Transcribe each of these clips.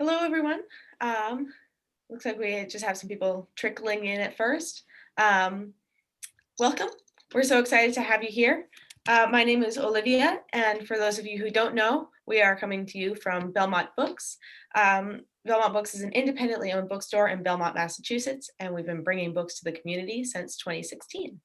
Hello, everyone. Looks like we just have some people trickling in at first. Um, Welcome. We're so excited to have you here. My name is Olivia, and for those of you who don't know, we are coming to you from Belmont Books. Belmont Books is an independently owned bookstore in Belmont, Massachusetts, and we've been bringing books to the community since 2016.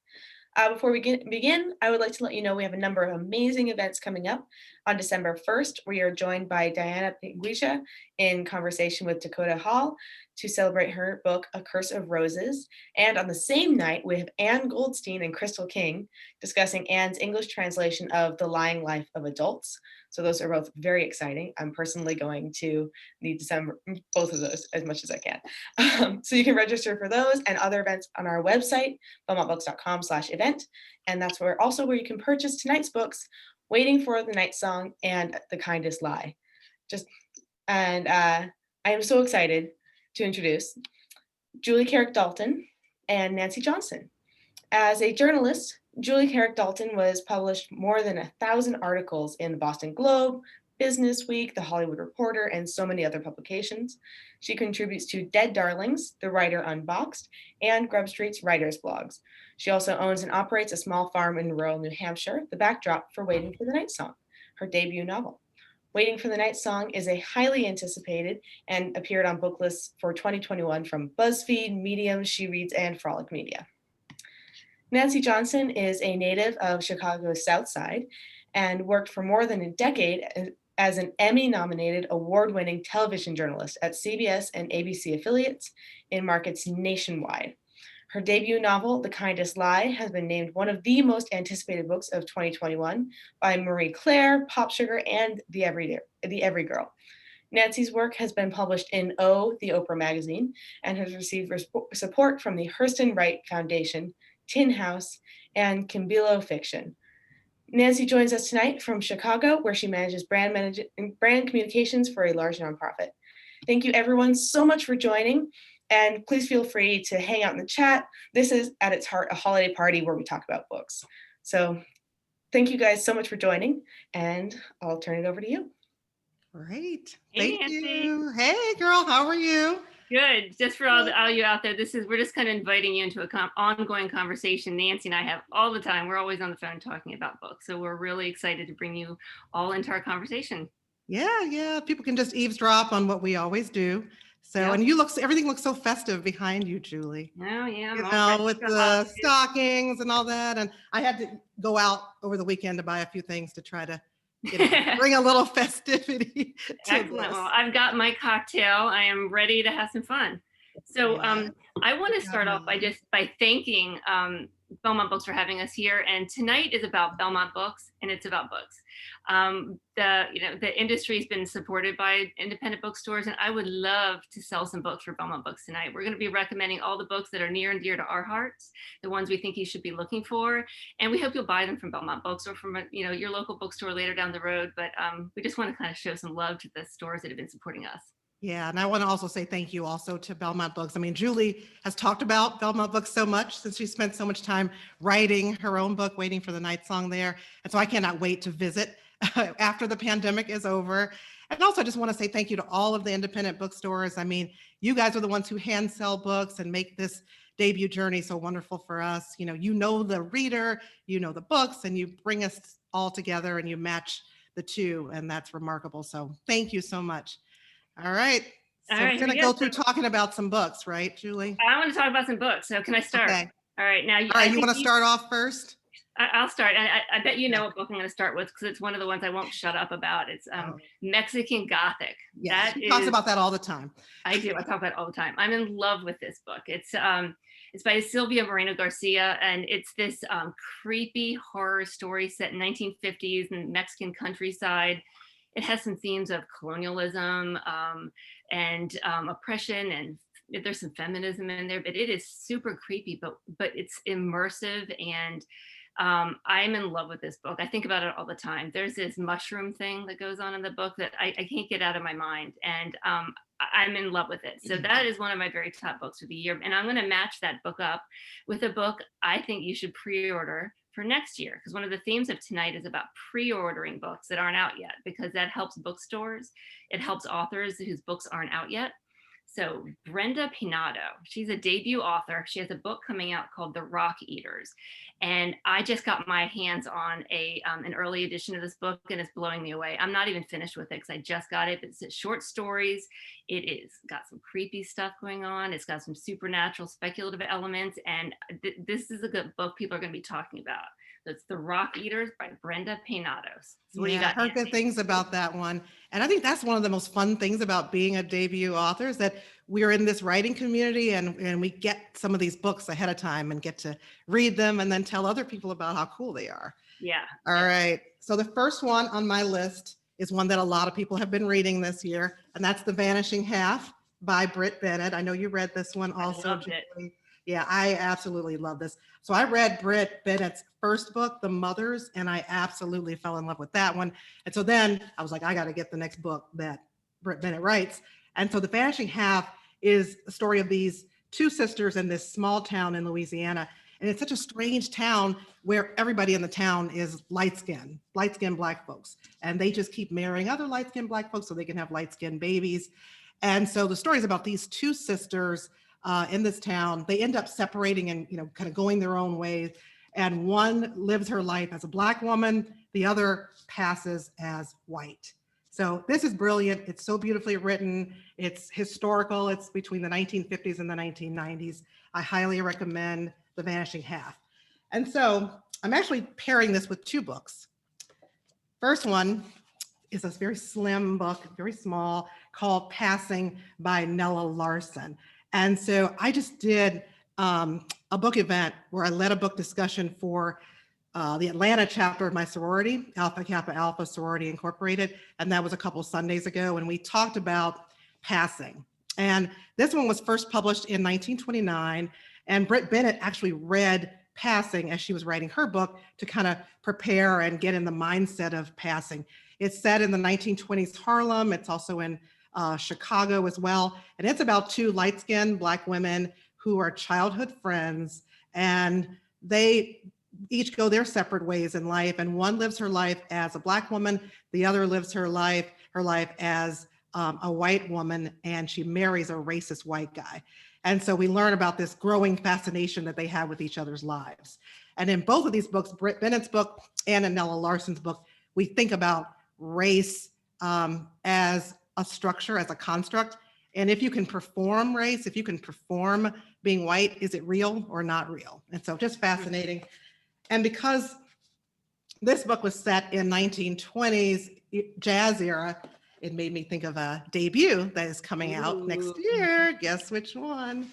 Before we begin, I would like to let you know we have a number of amazing events coming up. On December 1st, we are joined by Diana Pinguisha in conversation with Dakota Hall to celebrate her book, A Curse of Roses. And on the same night, we have Anne Goldstein and Crystal King discussing Anne's English translation of The Lying Life of Adults. So those are both very exciting. I'm personally going to the December, both of those as much as I can. So you can register for those and other events on our website, belmontbooks.com/event. And that's where you can purchase tonight's books, Waiting for the Night Song and The Kindest Lie. I am so excited to introduce Julie Carrick Dalton and Nancy Johnson. As a journalist, Julie Carrick Dalton was published more than 1,000 articles in the Boston Globe, Business Week, The Hollywood Reporter, and so many other publications. She contributes to Dead Darlings, The Writer Unboxed, and Grub Street's writers blogs. She also owns and operates a small farm in rural New Hampshire, the backdrop for Waiting for the Night Song, her debut novel. Waiting for the Night Song is a highly anticipated and appeared on book lists for 2021 from BuzzFeed, Medium, She Reads, and Frolic Media. Nancy Johnson is a native of Chicago's South Side and worked for more than a decade as an Emmy-nominated, award-winning television journalist at CBS and ABC affiliates in markets nationwide. Her debut novel, The Kindest Lie, has been named one of the most anticipated books of 2021 by Marie Claire, Pop Sugar, and The Every Girl. Nancy's work has been published in O, the Oprah magazine, and has received support from the Hurston Wright Foundation, Tin House, and Kimbilo Fiction. Nancy joins us tonight from Chicago, where she manages brand communications for a large nonprofit. Thank you, everyone, so much for joining, and please feel free to hang out in the chat. This is, at its heart, a holiday party where we talk about books. So thank you guys so much for joining, and I'll turn it over to you. Great. Hey, Thank Nancy. you. Hey, girl, how are you? Good. Just for all you out there, we're just kind of inviting you into an ongoing conversation Nancy and I have all the time. We're always on the phone talking about books. So we're really excited to bring you all into our conversation. Yeah. People can just eavesdrop on what we always do. So, Yep. And everything looks so festive behind you, Julie. Oh, yeah. You know, with the stockings and all that. And I had to go out over the weekend to buy a few things to try to bring a little festivity to Excellent. this. Well, I've got my cocktail. I am ready to have some fun. So I want to start off by thanking Belmont Books for having us here. And tonight is about Belmont Books, and it's about books. The industry has been supported by independent bookstores, and I would love to sell some books for Belmont Books tonight. We're going to be recommending all the books that are near and dear to our hearts, the ones we think you should be looking for, and we hope you'll buy them from Belmont Books or from your local bookstore later down the road. But we just want to kind of show some love to the stores that have been supporting us. Yeah, and I want to also say thank you also to Belmont Books. I mean, Julie has talked about Belmont Books so much since she spent so much time writing her own book, Waiting for the Night Song there. And so I cannot wait to visit after the pandemic is over. And also I just want to say thank you to all of the independent bookstores. I mean, you guys are the ones who hand sell books and make this debut journey so wonderful for us. You know the reader, you know the books, and you bring us all together and you match the two, and that's remarkable. So thank you so much. All right. So we're going to go through talking about some books, right, Julie? I want to talk about some books. So can I start? Okay. All right. Now, you want to start off first? I'll start. I bet you know what book I'm going to start with because it's one of the ones I won't shut up about. It's Mexican Gothic. Yes, she talks about that all the time. I do. I talk about it all the time. I'm in love with this book. It's by Sylvia Moreno-Garcia, and it's this creepy horror story set in 1950s in Mexican countryside. It has some themes of colonialism and oppression, and there's some feminism in there, but it is super creepy, but it's immersive, and I'm in love with this book. I think about it all the time. There's this mushroom thing that goes on in the book that I can't get out of my mind, and I'm in love with it. So that is one of my very top books of the year, and I'm going to match that book up with a book I think you should pre-order for next year, because one of the themes of tonight is about pre-ordering books that aren't out yet, because that helps bookstores. It helps authors whose books aren't out yet. So Brenda Pinato, she's a debut author. She has a book coming out called The Rock Eaters. And I just got my hands on an early edition of this book, and it's blowing me away. I'm not even finished with it because I just got it. But it's short stories. It is got some creepy stuff going on. It's got some supernatural speculative elements. And this is a good book people are going to be talking about. That's The Rock Eaters by Brenda Pinatos. So what do you got, I heard good things about that one. And I think that's one of the most fun things about being a debut author is that we're in this writing community and we get some of these books ahead of time and get to read them and then tell other people about how cool they are. Yeah. All right. So the first one on my list is one that a lot of people have been reading this year, and that's The Vanishing Half by Britt Bennett. I know you read this one also. I loved it. Yeah, I absolutely love this. So I read Britt Bennett's first book, The Mothers, and I absolutely fell in love with that one. And so then I was like, I got to get the next book that Britt Bennett writes. And so The Vanishing Half is the story of these two sisters in this small town in Louisiana. And it's such a strange town where everybody in the town is light-skinned Black folks. And they just keep marrying other light-skinned Black folks so they can have light-skinned babies. And so the story is about these two sisters in this town. They end up separating and, kind of going their own ways. And one lives her life as a Black woman, the other passes as white. So this is brilliant. It's so beautifully written. It's historical. It's between the 1950s and the 1990s. I highly recommend The Vanishing Half. And so I'm actually pairing this with two books. First one is this very slim book, very small, called Passing by Nella Larson. And so I just did a book event where I led a book discussion for the Atlanta chapter of my sorority, Alpha Kappa Alpha Sorority Incorporated. And that was a couple Sundays ago. And we talked about passing. And this one was first published in 1929. And Britt Bennett actually read Passing as she was writing her book to kind of prepare and get in the mindset of passing. It's set in the 1920s Harlem. It's also in Chicago as well. And it's about two light-skinned Black women who are childhood friends, and they each go their separate ways in life. And one lives her life as a Black woman, the other lives her life as a white woman, and she marries a racist white guy. And so we learn about this growing fascination that they have with each other's lives. And in both of these books, Britt Bennett's book and in Nella Larson's book, we think about race as a structure, as a construct. And if you can perform race, if you can perform being white, is it real or not real? And so just fascinating. And because this book was set in 1920s jazz era, it made me think of a debut that is coming out next year. Guess which one?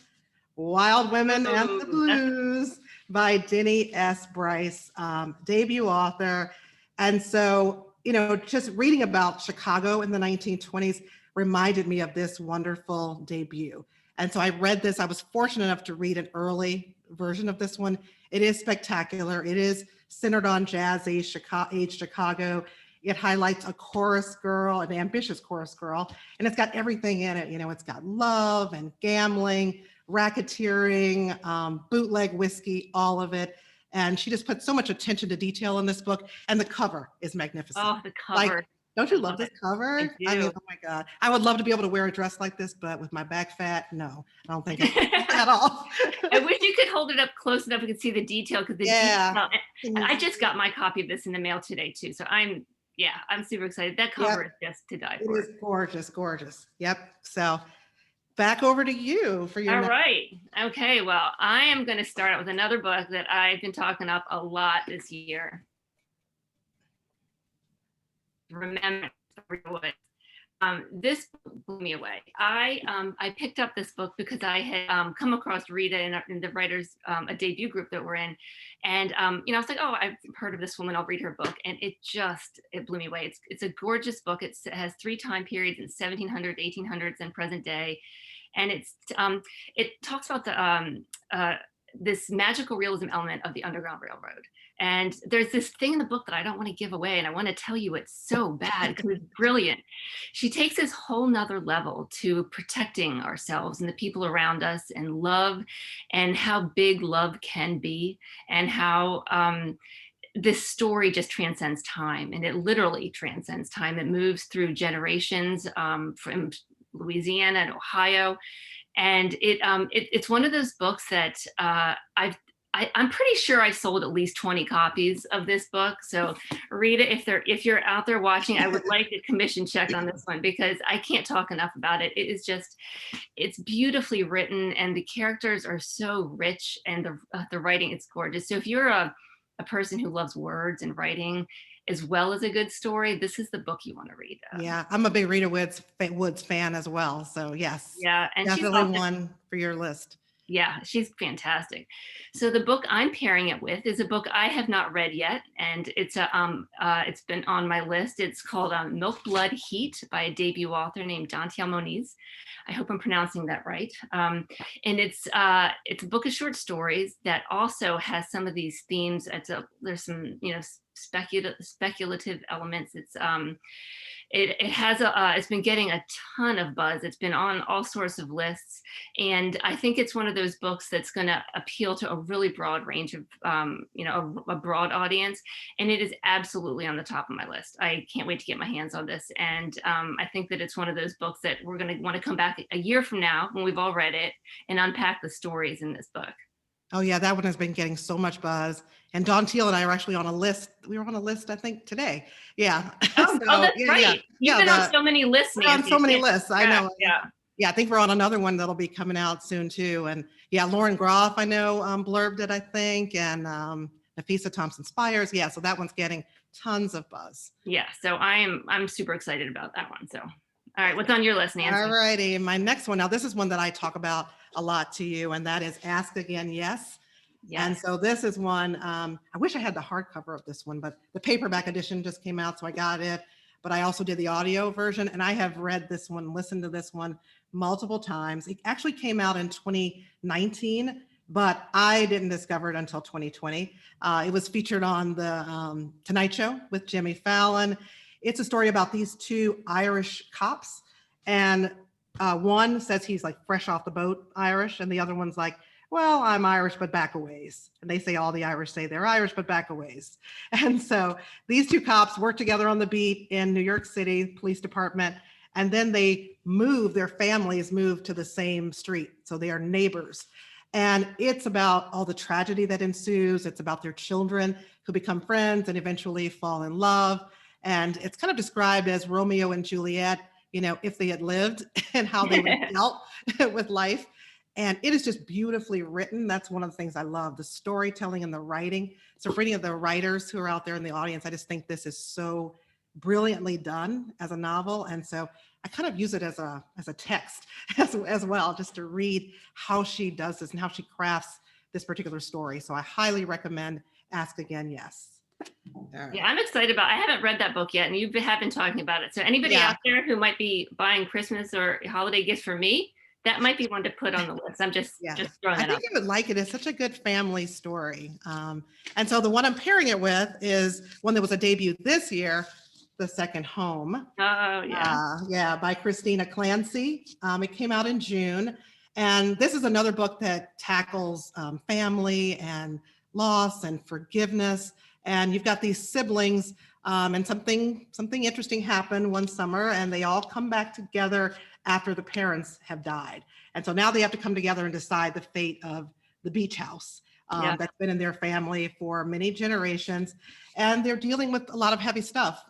Wild Women and the Blues by Denny S. Bryce, debut author. And so, just reading about Chicago in the 1920s reminded me of this wonderful debut. And so I read this. I was fortunate enough to read an early version of this one. It is spectacular. It is centered on jazz age Chicago. It highlights a chorus girl, an ambitious chorus girl, and it's got everything in it. It's got love and gambling, racketeering, bootleg whiskey, all of it. And she just put so much attention to detail in this book. And the cover is magnificent. Oh, the cover. Don't you love this cover? I do. I mean, oh my God. I would love to be able to wear a dress like this, but with my back fat, no, I don't think at all. I wish you could hold it up close enough you could see the detail, because the detail. And I just got my copy of this in the mail today too. So I'm super excited. That cover is just to die for. It is gorgeous, gorgeous. Yep. So back over to you for your. All right. Okay. Well, I am going to start out with another book that I've been talking up a lot this year. Remember this blew me away. I picked up this book because I had come across Rita in the writers a debut group that we're in, and I was like, oh, I've heard of this woman, I'll read her book, and it blew me away. It's a gorgeous book. It has 3 time periods in 1700s, 1800s, and present day, and it talks about the this magical realism element of the Underground Railroad. And there's this thing in the book that I don't want to give away, and I want to tell you it's so bad because it's brilliant. She takes this whole nother level to protecting ourselves and the people around us, and love, and how big love can be, and how this story just transcends time, and it literally transcends time. It moves through generations, from Louisiana and Ohio. And it's one of those books that I'm pretty sure I sold at least 20 copies of this book. So read it if you're out there watching. I would like a commission check on this one because I can't talk enough about it. It is just, it's beautifully written, and the characters are so rich, and the writing, it's gorgeous. So if you're a person who loves words and writing as well as a good story, this is the book you want to read. Yeah, I'm a big Rita Woods fan as well. So yes, Yeah, and she's definitely also, one for your list. yeah, she's fantastic. So the book I'm pairing it with is a book I have not read yet, and it's been on my list. It's called Milk, Blood, Heat by a debut author named Dantiel Moniz. I hope I'm pronouncing that right. And it's a book of short stories that also has some of these themes. There's some speculative elements. It's been getting a ton of buzz. It's been on all sorts of lists, and I think it's one of those books that's going to appeal to a really broad range of a broad audience, and it is absolutely on the top of my list. I can't wait to get my hands on this, and I think that it's one of those books that we're going to want to come back a year from now when we've all read it and unpack the stories in this book. Oh yeah, that one has been getting so much buzz. And Don Teal and I are actually on a list. We were on a list, I think, today. Yeah. Oh, that's yeah, right. yeah. You've been on so many lists, We're on Nancy. so many lists. I know. Yeah. Yeah, I think we're on another one that'll be coming out soon too. And yeah, Lauren Groff, I know, blurbed it, I think, and Nafisa Thompson Spires. Yeah, so that one's getting tons of buzz. Yeah, so I'm super excited about that one. So, all right, what's on your list, Nancy? All righty, my next one. Now, this is one that I talk about a lot to you, and that is Ask Again, Yes. Yes. And so this is one, I wish I had the hardcover of this one, but the paperback edition just came out, so I got it. But I also did the audio version, and I have read this one, listened to this one multiple times. It actually came out in 2019, but I didn't discover it until 2020. It was featured on the Tonight Show with Jimmy Fallon. It's a story about these two Irish cops, and one says he's like fresh off the boat Irish, and the other one's like, well, I'm Irish, but back a ways. And they say all the Irish say they're Irish, but back a ways. And so these two cops work together on the beat in New York City Police Department. And then their families move to the same street. So they are neighbors. And it's about all the tragedy that ensues. It's about their children who become friends and eventually fall in love. And it's kind of described as Romeo and Juliet, if they had lived, and how they would have dealt with life. And it is just beautifully written. That's one of the things I love, the storytelling and the writing. So for any of the writers who are out there in the audience, I just think this is so brilliantly done as a novel. And so I kind of use it as a text as well, just to read how she does this and how she crafts this particular story. So I highly recommend Ask Again, Yes. Right. Yeah, I'm excited I haven't read that book yet, and you have been talking about it. So anybody out there who might be buying Christmas or holiday gifts for me, that might be one to put on the list. I'm just throwing that out. I think you would like it. It's such a good family story. And so the one I'm pairing it with is one that was a debut this year, The Second Home. Oh, yeah. By Christina Clancy. It came out in June. And this is another book that tackles family and loss and forgiveness. And you've got these siblings, and something interesting happened one summer, and they all come back together after the parents have died. And so now they have to come together and decide the fate of the beach house that's been in their family for many generations. And they're dealing with a lot of heavy stuff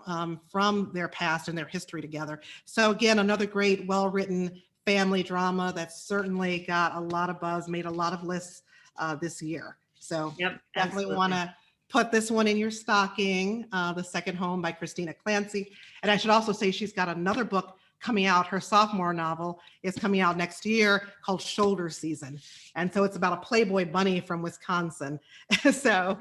from their past and their history together. So again, another great, well-written family drama that's certainly got a lot of buzz, made a lot of lists this year. So definitely want to put this one in your stocking, The Second Home by Christina Clancy. And I should also say she's got another book coming out. Her sophomore novel is coming out next year called Shoulder Season. And so it's about a Playboy bunny from Wisconsin. So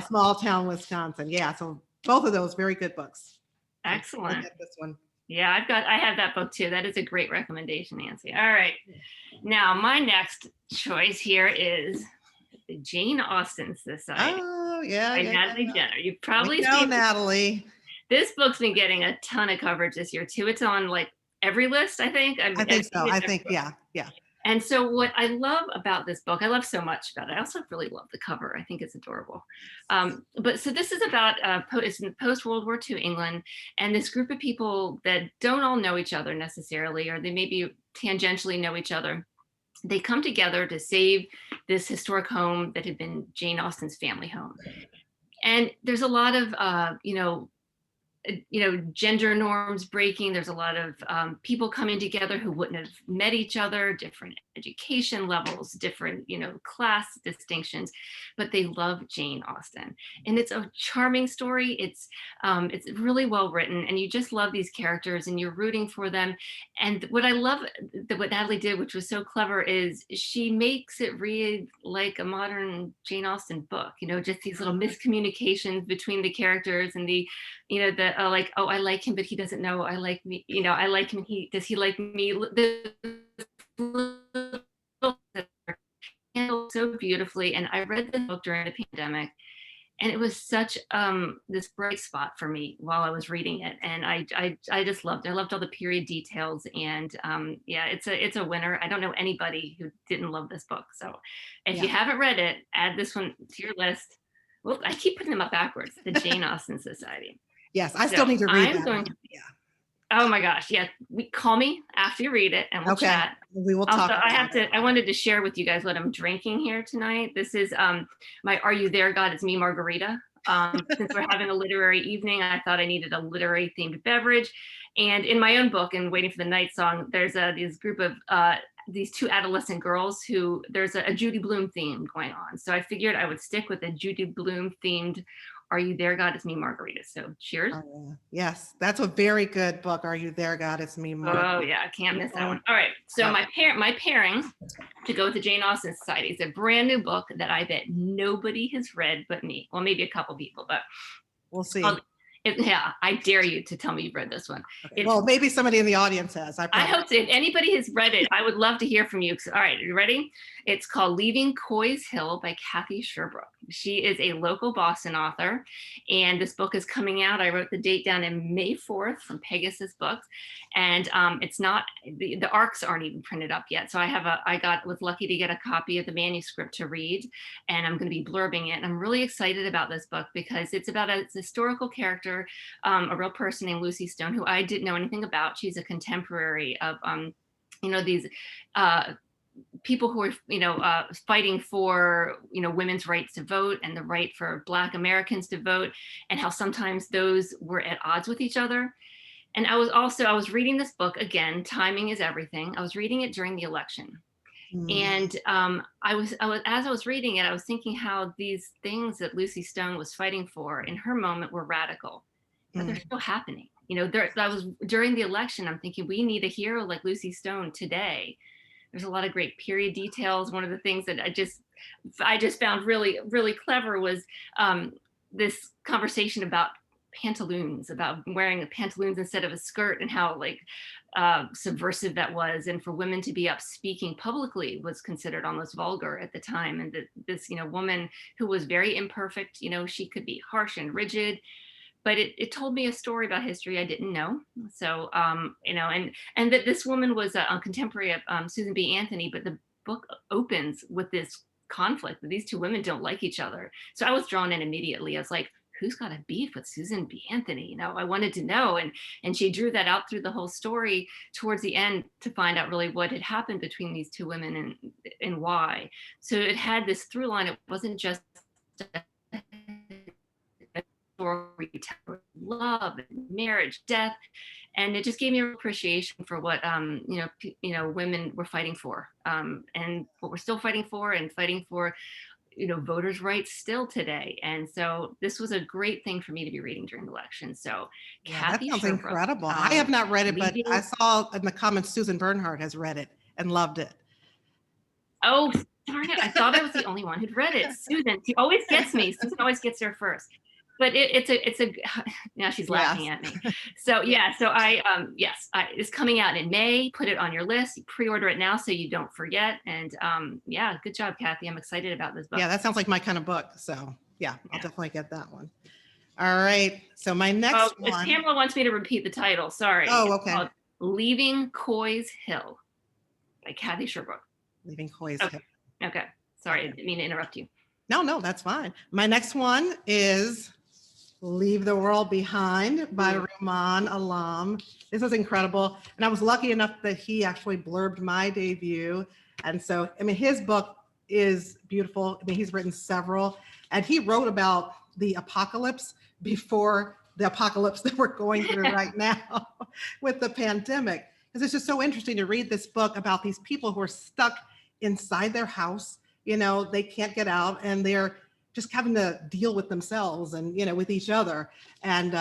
small town Wisconsin. Yeah, so both of those very good books. Excellent. This one. Yeah, I have that book too. That is a great recommendation, Nancy. All right. Now my next choice here is the Jane Austen Society. Oh Oh, yeah, by yeah, Natalie yeah. Jenner. You've We probably know seen Natalie. this book's been getting a ton of coverage this year too. It's on like every list, I think. I think I've so. seen it I think, everywhere. yeah, yeah. And so what I love about this book, I love so much about it. I also really love the cover. I think it's adorable. But so this is about it's in post-World War II England, and this group of people that don't all know each other necessarily, or they maybe tangentially know each other. They come together to save this historic home that had been Jane Austen's family home. And there's a lot of gender norms breaking. There's a lot of people coming together who wouldn't have met each other, different education levels, different, class distinctions, but they love Jane Austen. And it's a charming story. It's really well written, and you just love these characters and you're rooting for them. And what I love that what Natalie did, which was so clever, is she makes it read like a modern Jane Austen book, just these little miscommunications between the characters and the like, oh, I like him, but he doesn't know I like me. I like him. Does he like me? Handled so beautifully. And I read the book during the pandemic, and it was such this bright spot for me while I was reading it. And I just loved it. I loved all the period details. And yeah, it's a winner. I don't know anybody who didn't love this book. So if you haven't read it, add this one to your list. Well, I keep putting them up backwards. The Jane Austen Society. Yes, I still need to read that. Yeah. Oh my gosh, yeah. Call me after you read it, and we'll chat. We will also, talk. I wanted to share with you guys what I'm drinking here tonight. This is my Are You There, God? It's Me margarita. Since we're having a literary evening, I thought I needed a literary themed beverage. And in my own book, in Waiting for the Night Song, there's this group of these two adolescent girls who there's a Judy Blume theme going on. So I figured I would stick with a Judy Blume themed Are You There, God? It's Me margarita. So cheers. Oh, yes, that's a very good book. Are You There, God? It's Me margarita. Oh yeah, I can't miss that one. All right, so my pairing to go with the Jane Austen Society is a brand new book that I bet nobody has read but me. Well, maybe a couple people, but we'll see. Yeah, I dare you to tell me you've read this one. Okay. Well, maybe somebody in the audience has. I hope so. If anybody has read it, I would love to hear from you. All right, are you ready? It's called Leaving Coy's Hill by Kathy Sherbrooke. She is a local Boston author, and this book is coming out. I wrote the date down in May 4th from Pegasus Books, and it's not, the arcs aren't even printed up yet. So I was lucky to get a copy of the manuscript to read, and I'm going to be blurbing it. And I'm really excited about this book because it's about a historical character, a real person named Lucy Stone, who I didn't know anything about. She's a contemporary of, these people who are, fighting for, women's rights to vote and the right for Black Americans to vote, and how sometimes those were at odds with each other. And I was reading this book, again, timing is everything. I was reading it during the election. And as I was reading it, I was thinking how these things that Lucy Stone was fighting for in her moment were radical, but they're still happening. That was during the election. I'm thinking we need a hero like Lucy Stone today. There's a lot of great period details. One of the things that I just found really, really clever was this conversation about pantaloons, about wearing pantaloons instead of a skirt, and how subversive that was. And for women to be up speaking publicly was considered almost vulgar at the time. And this woman who was very imperfect, she could be harsh and rigid, but it told me a story about history I didn't know. So, and that this woman was a contemporary of Susan B. Anthony, but the book opens with this conflict that these two women don't like each other. So I was drawn in immediately. I was like, who's got a beef with Susan B. Anthony? I wanted to know. And she drew that out through the whole story towards the end to find out really what had happened between these two women and why. So it had this through line. It wasn't just story, love, marriage, death, and it just gave me an appreciation for what women were fighting for, and what we're still fighting for, and fighting for voters' rights still today. And so this was a great thing for me to be reading during the election. So Kathy that sounds Sherbrooke, incredible. I have not read it, but I saw in the comments Susan Bernhardt has read it and loved it. Oh, darn it! I thought I was the only one who'd read it. Susan, she always gets me. Susan always gets there first. But it's a now she's laughing at me. So yeah, so it's coming out in May. Put it on your list. Pre-order it now so you don't forget. And yeah, good job, Kathy. I'm excited about this book. Yeah, that sounds like my kind of book. So Yeah, I'll Yeah. definitely get that one. All right. So my Oh, next if one. Pamela wants me to repeat the title, sorry. Oh, It's okay. called Leaving Coy's Hill by Kathy Sherbrooke. Leaving Coy's Okay. Hill. Okay. Sorry, I didn't mean to interrupt you. No, that's fine. My next one is Leave the World Behind by Rumaan Alam. This was incredible. And I was lucky enough that he actually blurbed my debut. And so, I mean, his book is beautiful. I mean, he's written several, and he wrote about the apocalypse before the apocalypse that we're going through right now with the pandemic. Because it's just so interesting to read this book about these people who are stuck inside their house. You know, they can't get out, and they're just having to deal with themselves and, you know, with each other. And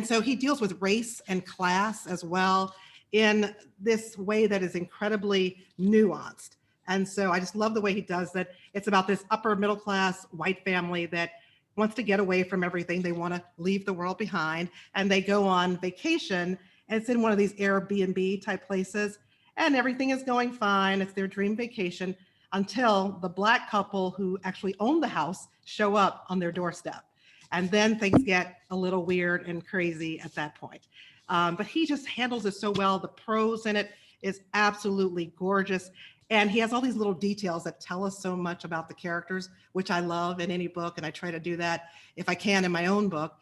so he deals with race and class as well in this way that is incredibly nuanced. And so I just love the way he does that. It's about this upper middle class white family that wants to get away from everything. They want to leave the world behind, and they go on vacation, and it's in one of these Airbnb type places, and everything is going fine. It's their dream vacation until the Black couple who actually own the house show up on their doorstep. And then things get a little weird and crazy at that point. But he just handles it so well. The prose in it is absolutely gorgeous. And he has all these little details that tell us so much about the characters, which I love in any book. And I try to do that if I can in my own book.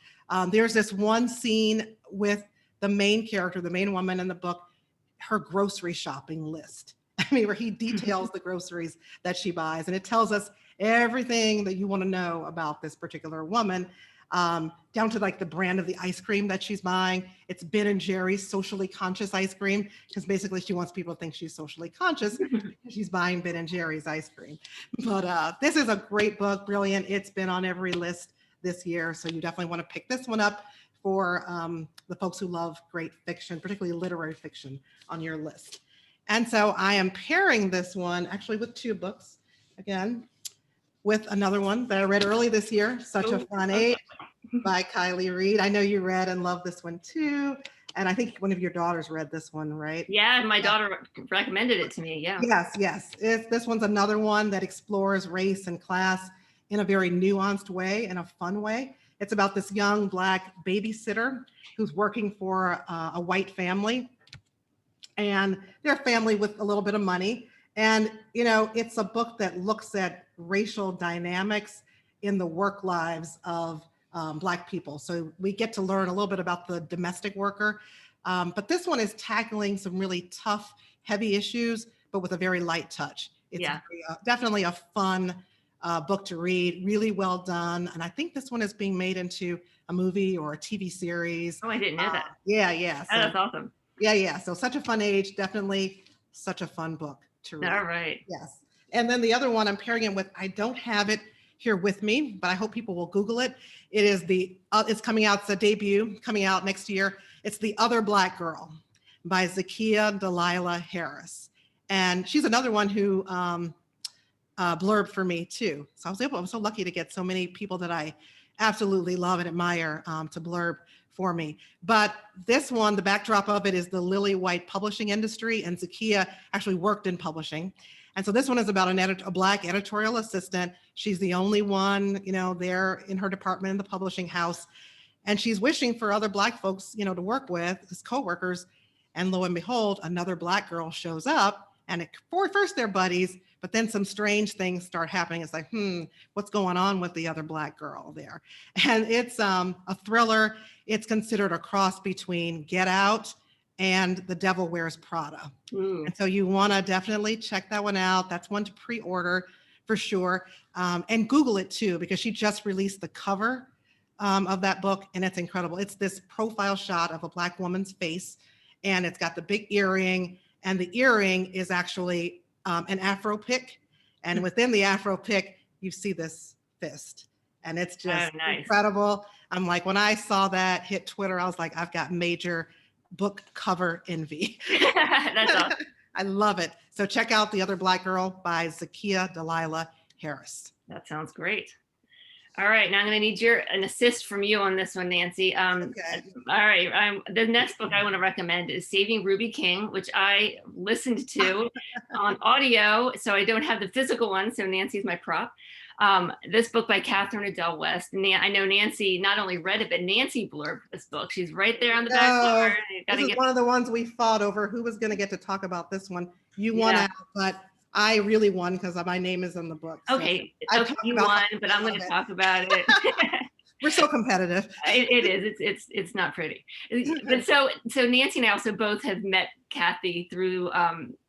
There's this one scene with the main character, the main woman in the book, her grocery shopping list. I mean, where he details the groceries that she buys, and it tells us everything that you want to know about this particular woman, down to like the brand of the ice cream that she's buying. It's Ben and Jerry's socially conscious ice cream, because basically she wants people to think she's socially conscious because she's buying Ben and Jerry's ice cream. But this is a great book, brilliant. It's been on every list this year, so you definitely want to pick this one up for the folks who love great fiction, particularly literary fiction, on your list. And so I am pairing this one actually with two books, again, with another one that I read early this year, Such a Fun Age by Kylie Reed. I know you read and love this one too. And I think one of your daughters read this one, right? Yeah, my daughter recommended it to me. Yeah. Yes. This one's another one that explores race and class in a very nuanced way, in a fun way. It's about this young Black babysitter who's working for a white family. And they're a family with a little bit of money. And, you know, it's a book that looks at racial dynamics in the work lives of Black people. So we get to learn a little bit about the domestic worker. But this one is tackling some really tough, heavy issues, but with a very light touch. It's definitely a fun book to read, really well done. And I think this one is being made into a movie or a TV series. Oh, I didn't know that. Yeah. So, that's awesome. Yeah. So Such a Fun Age, definitely such a fun book to read. All right. Yes. And then the other one I'm pairing it with, I don't have it here with me, but I hope people will Google it. It is it's coming out, it's a debut coming out next year. It's The Other Black Girl by Zakiya Delilah Harris. And she's another one who blurbed for me too. So I'm so lucky to get so many people that I absolutely love and admire to blurb for me. But this one, the backdrop of it is the lily white publishing industry, and Zakiya actually worked in publishing. And so this one is about a Black editorial assistant. She's the only one, you know, there in her department in the publishing house. And she's wishing for other Black folks, you know, to work with, as coworkers. And lo and behold, another Black girl shows up, and first they're buddies, but then some strange things start happening. It's like, what's going on with the other Black girl there? And it's a thriller. It's considered a cross between Get Out and The Devil Wears Prada. Ooh. And so you want to definitely check that one out. That's one to pre-order for sure. And Google it too, because she just released the cover of that book, and it's incredible. It's this profile shot of a Black woman's face, and it's got the big earring, and the earring is actually an Afro pick. And within the Afro pick, you see this fist, and it's just incredible. I'm like, when I saw that hit Twitter, I was like, I've got major book cover envy. That's awesome. I love it. So check out The Other Black Girl by Zakiya Delilah Harris. That sounds great. All right, now I'm going to need an assist from you on this one, Nancy. Okay. All right, the next book I want to recommend is Saving Ruby King, which I listened to on audio, so I don't have the physical one, so Nancy's my prop. This book by Catherine Adele West. I know Nancy not only read it, but Nancy blurbed this book. She's right there on the back cover. This is one of the ones we fought over who was going to get to talk about this one. You won out, but I really won because my name is in the book. So okay, you won, but I'm going to talk about it. We're so competitive. It is. It's not pretty. But so Nancy and I also both have met Kathy through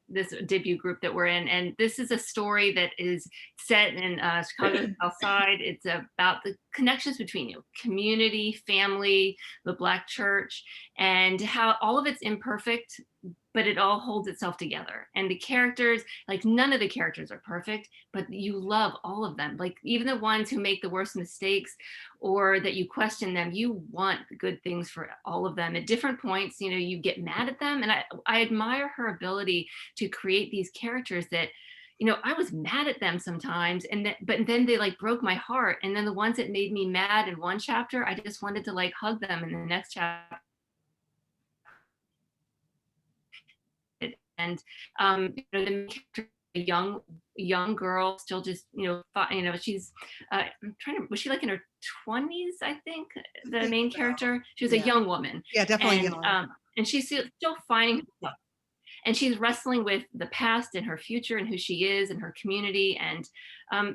this debut group that we're in, and this is a story that is set in Chicago's South Side. It's about the connections between community, family, the Black church, and how all of it's imperfect, but it all holds itself together. And the characters, like none of the characters are perfect, but you love all of them. Like even the ones who make the worst mistakes or that you question them, you want good things for all of them. At different points, you get mad at them. And I admire her ability to create these characters that, I was mad at them sometimes, but then they like broke my heart. And then the ones that made me mad in one chapter, I just wanted to like hug them in the next chapter. And the main character, a young girl, still just she's I'm trying to, was she like in her 20s? I think the main character, she was a young woman. Yeah, definitely. And she's still finding herself, and she's wrestling with the past and her future and who she is and her community. And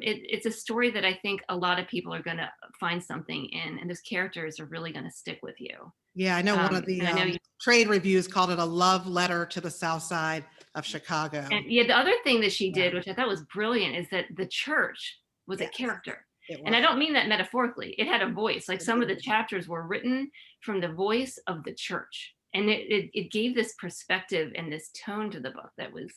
it's a story that I think a lot of people are going to find something in, and those characters are really going to stick with you. Yeah, I know one of the trade reviews called it a love letter to the South Side of Chicago. And the other thing that she did, which I thought was brilliant, is that the church was a character. And I don't mean that metaphorically. It had a voice. Like some of the chapters were written from the voice of the church. And it gave this perspective and this tone to the book that was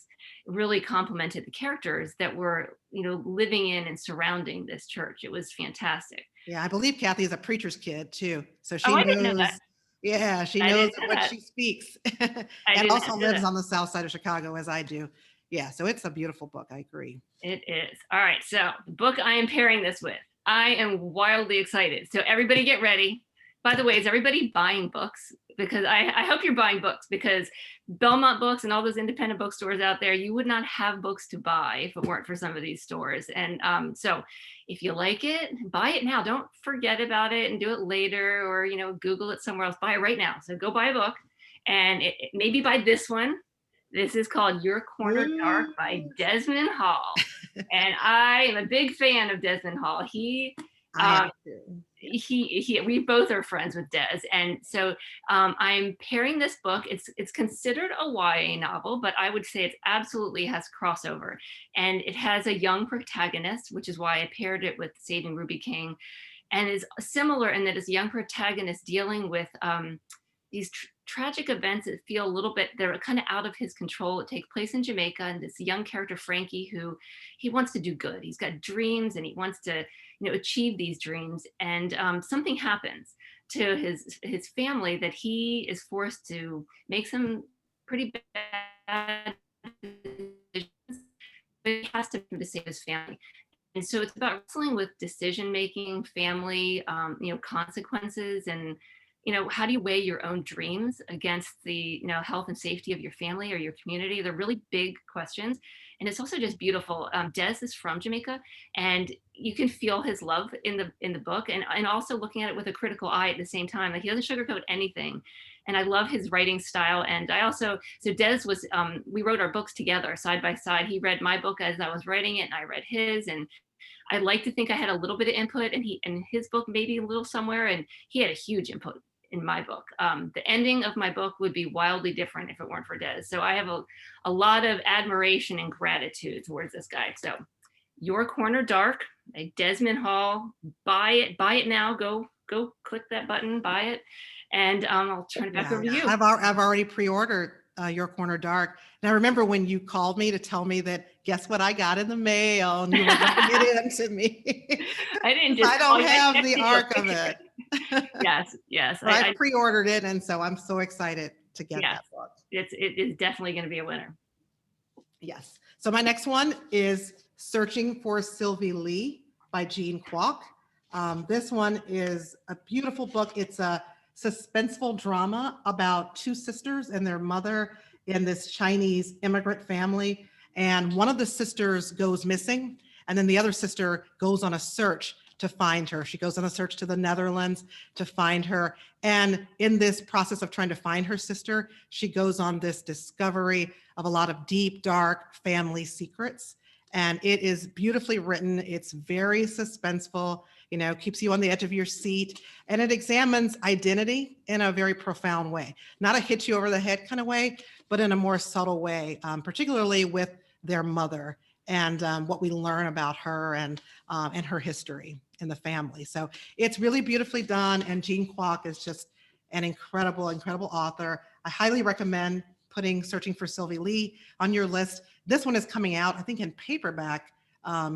really complemented the characters that were, living in and surrounding this church. It was fantastic. Yeah, I believe Kathy is a preacher's kid too. So she I knows. didn't know that. Yeah, she knows what she speaks, and also lives on the South Side of Chicago as I do. Yeah, so it's a beautiful book. I agree. It is. All right, so the book I am pairing this with, I am wildly excited. So everybody get ready. By the way, is everybody buying books? Because I hope you're buying books, because Belmont Books and all those independent bookstores out there, you would not have books to buy if it weren't for some of these stores. And so if you like it, buy it now. Don't forget about it and do it later, or, Google it somewhere else. Buy it right now. So go buy a book, and maybe buy this one. This is called Your Corner Dark by Desmond Hall. And I am a big fan of Desmond Hall. We both are friends with Des, and so I'm pairing this book. It's considered a YA novel, but I would say it absolutely has crossover, and it has a young protagonist, which is why I paired it with Saving Ruby King, and is similar in that it's a young protagonist dealing with these tragic events that feel a little bit, they're kind of out of his control. It takes place in Jamaica, and this young character, Frankie, who he wants to do good. He's got dreams and he wants to, achieve these dreams. And something happens to his family that he is forced to make some pretty bad decisions, but he has to save his family. And so it's about wrestling with decision making, family, consequences, and how do you weigh your own dreams against the, health and safety of your family or your community? They're really big questions. And it's also just beautiful. Des is from Jamaica, and you can feel his love in the book, and also looking at it with a critical eye at the same time. Like, he doesn't sugarcoat anything. And I love his writing style. And I also, so Des was, we wrote our books together side by side. He read my book as I was writing it, and I read his. And I like to think I had a little bit of input, and his book maybe a little somewhere, and he had a huge input in my book. The ending of my book would be wildly different if it weren't for Des. So I have a lot of admiration and gratitude towards this guy. So Your Corner Dark by Desmond Hall. Buy it now. Go click that button, buy it. And I'll turn it back over to you. I've already pre-ordered Your Corner Dark. And I remember when you called me to tell me that, guess what I got in the mail, and you were going to get it to me. I didn't just. I don't have the arc of it. Yes. I pre-ordered it, and so I'm so excited to get that book. It is definitely going to be a winner. Yes. So my next one is Searching for Sylvia Lee by Jean Kwok. This one is a beautiful book. It's a suspenseful drama about two sisters and their mother in this Chinese immigrant family. And one of the sisters goes missing, And then the other sister goes on a search to find her. She goes on a search to the Netherlands to find her. And in this process of trying to find her sister, she goes on this discovery of a lot of deep, dark family secrets. And it is beautifully written. It's very suspenseful, keeps you on the edge of your seat. And it examines identity in a very profound way, not a hit you over the head kind of way, but in a more subtle way, particularly with their mother and what we learn about her and her history in the family. So it's really beautifully done. And Jean Kwok is just an incredible, incredible author. I highly recommend searching for Sylvia Lee on your list. This one is coming out, I think, in paperback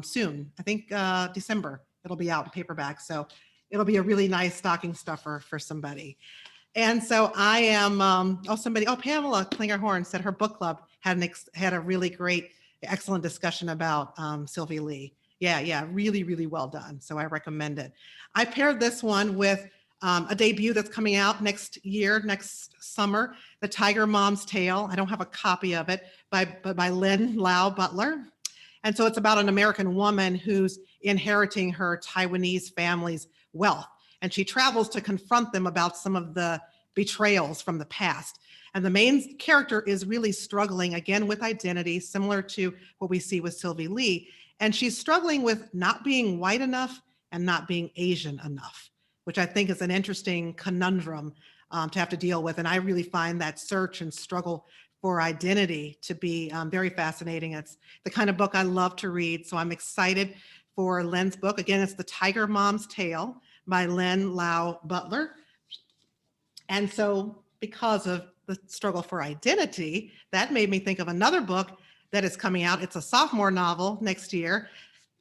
soon. I think December, it'll be out in paperback. So it'll be a really nice stocking stuffer for somebody. And so I am, Pamela Klingerhorn said her book club had a really great, excellent discussion about Sylvia Lee. Yeah, really, really well done. So I recommend it. I paired this one with a debut that's coming out next summer, The Tiger Mom's Tale. I don't have a copy of it, but by Lynn Lau Butler. And so it's about an American woman who's inheriting her Taiwanese family's wealth. And she travels to confront them about some of the betrayals from the past. And the main character is really struggling again with identity, similar to what we see with Sylvia Lee. And she's struggling with not being white enough and not being Asian enough, which I think is an interesting conundrum to have to deal with. And I really find that search and struggle for identity to be very fascinating. It's the kind of book I love to read. So I'm excited for Lynn's book. Again, it's The Tiger Mom's Tale by Lynn Lau Butler. And so because of the struggle for identity, that made me think of another book that is coming out. It's a sophomore novel next year.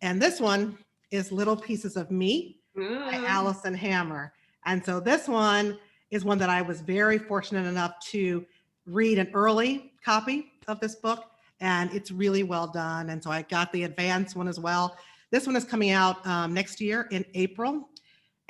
And this one is Little Pieces of Me by Allison Hammer. And so this one is one that I was very fortunate enough to read an early copy of this book, and it's really well done. And so I got the advanced one as well. This one is coming out next year in April.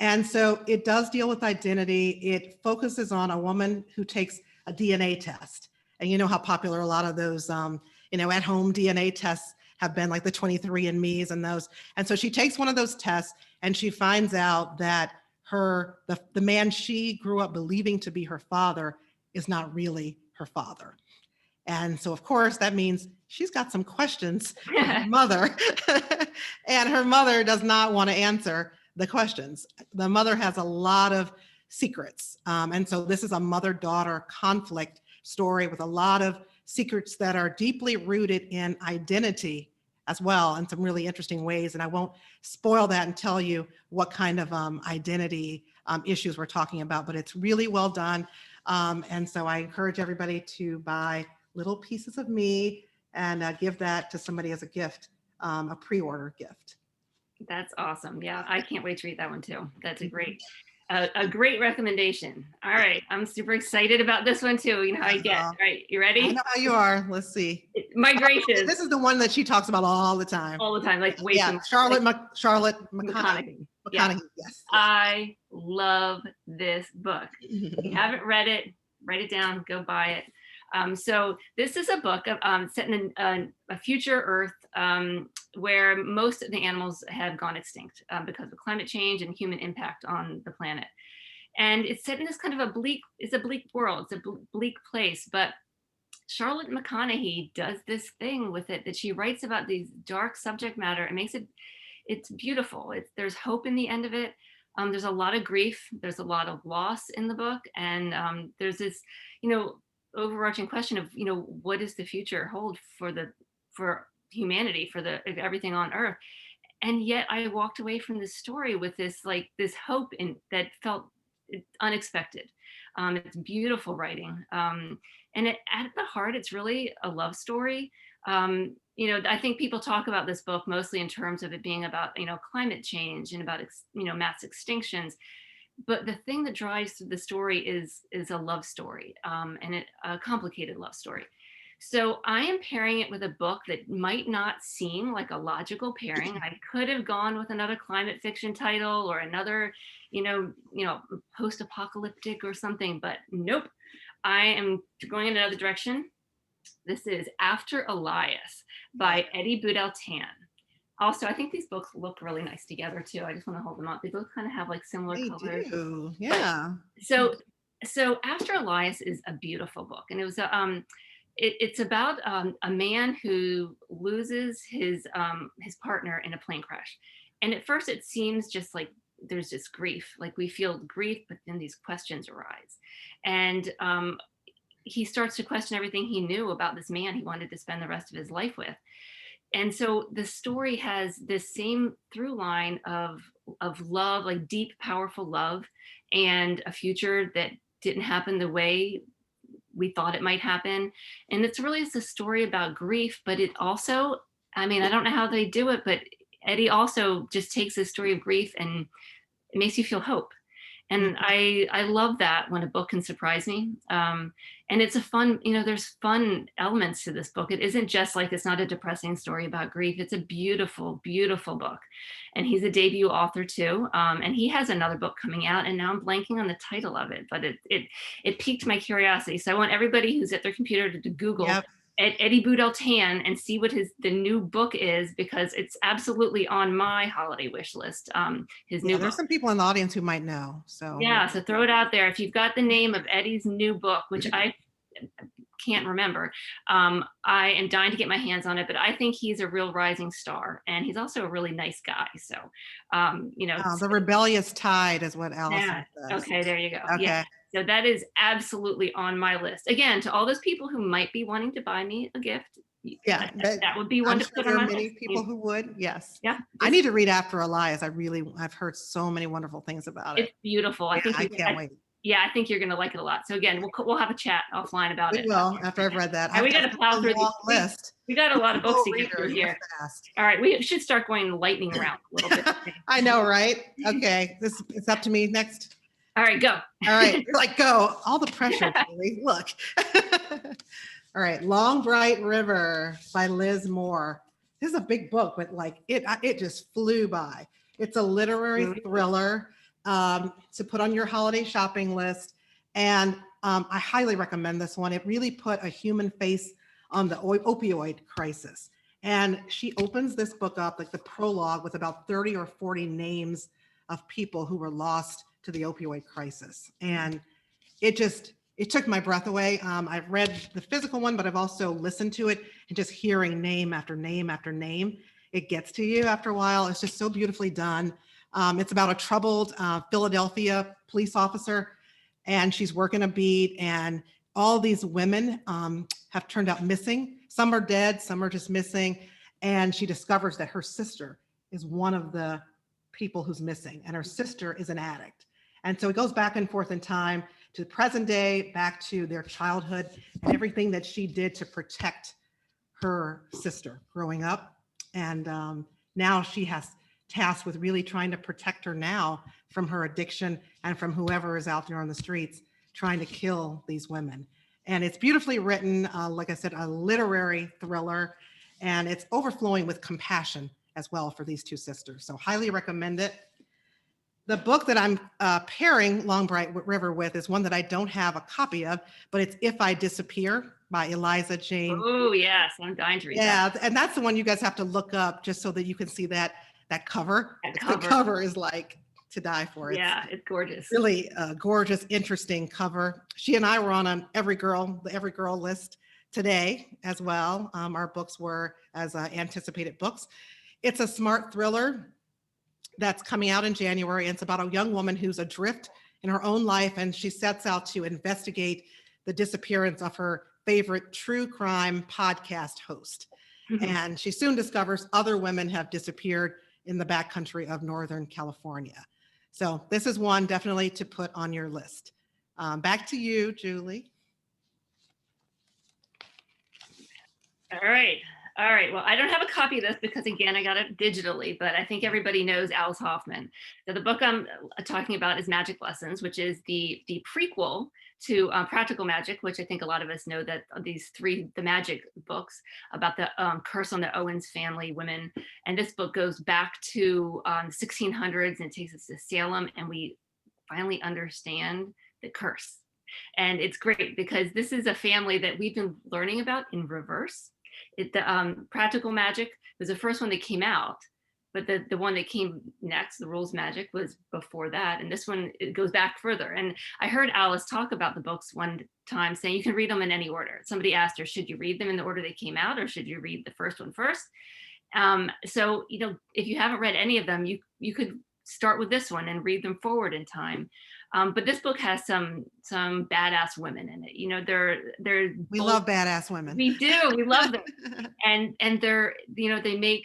And so it does deal with identity. It focuses on a woman who takes a DNA test. And you know how popular a lot of those, at-home DNA tests have been, like the 23andMe's and those. And so she takes one of those tests and she finds out that the man she grew up believing to be her father is not really her father. And so, of course, that means she's got some questions for her mother. And her mother does not want to answer the questions. The mother has a lot of secrets. And so this is a mother-daughter conflict story with a lot of secrets that are deeply rooted in identity as well, in some really interesting ways. And I won't spoil that and tell you what kind of identity issues we're talking about, but it's really well done. And so I encourage everybody to buy Little Pieces of Me and give that to somebody as a gift, a pre-order gift. That's awesome. Yeah, I can't wait to read that one too. That's a great recommendation. All right, I'm super excited about this one too. You know how I get. All right, you ready? I know how you are. Let's see. My gracious. This is the one that she talks about all the time. All the time, like way too much. Charlotte McConaughey. Yeah. Yes. I love this book. If you haven't read it, write it down, go buy it. So this is a book set in a future Earth where most of the animals have gone extinct because of climate change and human impact on the planet. And it's set in this kind of a bleak world. It's a bleak place, but Charlotte McConaughey does this thing with it that she writes about these dark subject matter and makes it's beautiful. There's hope in the end of it. There's a lot of grief. There's a lot of loss in the book. And there's this, overarching question of, what does the future hold for humanity, for everything on Earth? And yet I walked away from this story with this hope that felt unexpected. It's beautiful writing. And at the heart, it's really a love story. I think people talk about this book mostly in terms of it being about, climate change and about, mass extinctions. But the thing that drives the story is a love story, and a complicated love story. So I am pairing it with a book that might not seem like a logical pairing. I could have gone with another climate fiction title or another, post-apocalyptic or something, but nope. I am going in another direction. This is After Elias by Eddie Boudel-Tan. Also, I think these books look really nice together too. I just want to hold them up. They both kind of have like similar They colors. do. But Yeah. so After Elias is a beautiful book, and it's about a man who loses his partner in a plane crash, and at first it seems just like there's this grief, like we feel grief, but then these questions arise, and he starts to question everything he knew about this man he wanted to spend the rest of his life with. And so the story has this same through line of love, like deep, powerful love, and a future that didn't happen the way we thought it might happen. And it's really just a story about grief, but it also, I mean, I don't know how they do it, but Eddie also just takes this story of grief and it makes you feel hope. And I love that when a book can surprise me. And it's a fun, there's fun elements to this book. It isn't just like, it's not a depressing story about grief. It's a beautiful, beautiful book. And he's a debut author too. And he has another book coming out, and now I'm blanking on the title of it, but it piqued my curiosity. So I want everybody who's at their computer to Google Yep. Eddie Boudel Tan and see what the new book is, because it's absolutely on my holiday wish list. His new There's book. some people in the audience who might know. So Yeah, so throw it out there. If you've got the name of Eddie's new book, which I can't remember, I am dying to get my hands on it, but I think he's a real rising star, and he's also a really nice guy. So, The Rebellious Tide is what Allison yeah. says. Okay, there you go. Okay. Yeah. So that is absolutely on my list. Again, to all those people who might be wanting to buy me a gift, Yeah, that would be one I'm to sure put there on are my many list. people who would. Yes. Yeah. I need to read After Elias. I've heard so many wonderful things about it. It's beautiful. Yeah, I can't wait. Yeah, I think you're going to like it a lot. So again, we'll have a chat offline about We it. will after I've read that. And we got to such plow a through long these. list. We got a lot of books to get through Reader, here. fast. All right, we should start going lightning round a little bit. I know, right? Okay, it's up to me next. All right, go. All right, you're like, go. All the pressure, Julie. Look. All right, Long Bright River by Liz Moore. This is a big book, but like it just flew by. It's a literary thriller to put on your holiday shopping list. And I highly recommend this one. It really put a human face on the opioid crisis. And she opens this book up, like the prologue, with about 30 or 40 names of people who were lost to the opioid crisis. And it took my breath away. I've read the physical one, but I've also listened to it, and just hearing name after name after name, it gets to you after a while. It's just so beautifully done. It's about a troubled Philadelphia police officer, and she's working a beat, and all these women have turned out missing. Some are dead, some are just missing. And she discovers that her sister is one of the people who's missing, and her sister is an addict. And so it goes back and forth in time to the present day, back to their childhood, and everything that she did to protect her sister growing up. And now she has tasked with really trying to protect her now from her addiction and from whoever is out there on the streets trying to kill these women. And it's beautifully written, like I said, a literary thriller, and it's overflowing with compassion as well for these two sisters. So highly recommend it. The book that I'm pairing Long Bright River with is one that I don't have a copy of, but it's If I Disappear by Eliza Jane. Oh yes, I'm dying to read that. Yeah, and that's the one you guys have to look up just so that you can see that cover. That The cover is like to die for. Yeah, it's gorgeous. Really gorgeous, interesting cover. She and I were on the Every Girl list today as well. Our books were as anticipated books. It's a smart thriller that's coming out in January. And it's about a young woman who's adrift in her own life, and she sets out to investigate the disappearance of her favorite true crime podcast host. And she soon discovers other women have disappeared in the backcountry of Northern California. So this is one definitely to put on your list. Back to you, Julie. All right. Well, I don't have a copy of this because, again, I got it digitally, but I think everybody knows Alice Hoffman. So the book I'm talking about is Magic Lessons, which is the prequel to Practical Magic, which I think a lot of us know that the magic books about the curse on the Owens family women. And this book goes back to the 1600s, and it takes us to Salem, and we finally understand the curse. And it's great because this is a family that we've been learning about in reverse. The Practical Magic was the first one that came out, but the one that came next, the Rules Magic, was before that. And this one, it goes back further. And I heard Alice talk about the books one time, saying you can read them in any order. Somebody asked her, should you read them in the order they came out, or should you read the first one first? So, you know, if you haven't read any of them, you could start with this one and read them forward in time. But this book has some badass women in it. You know, We love badass women. we do. We love them. And they're, you know, they make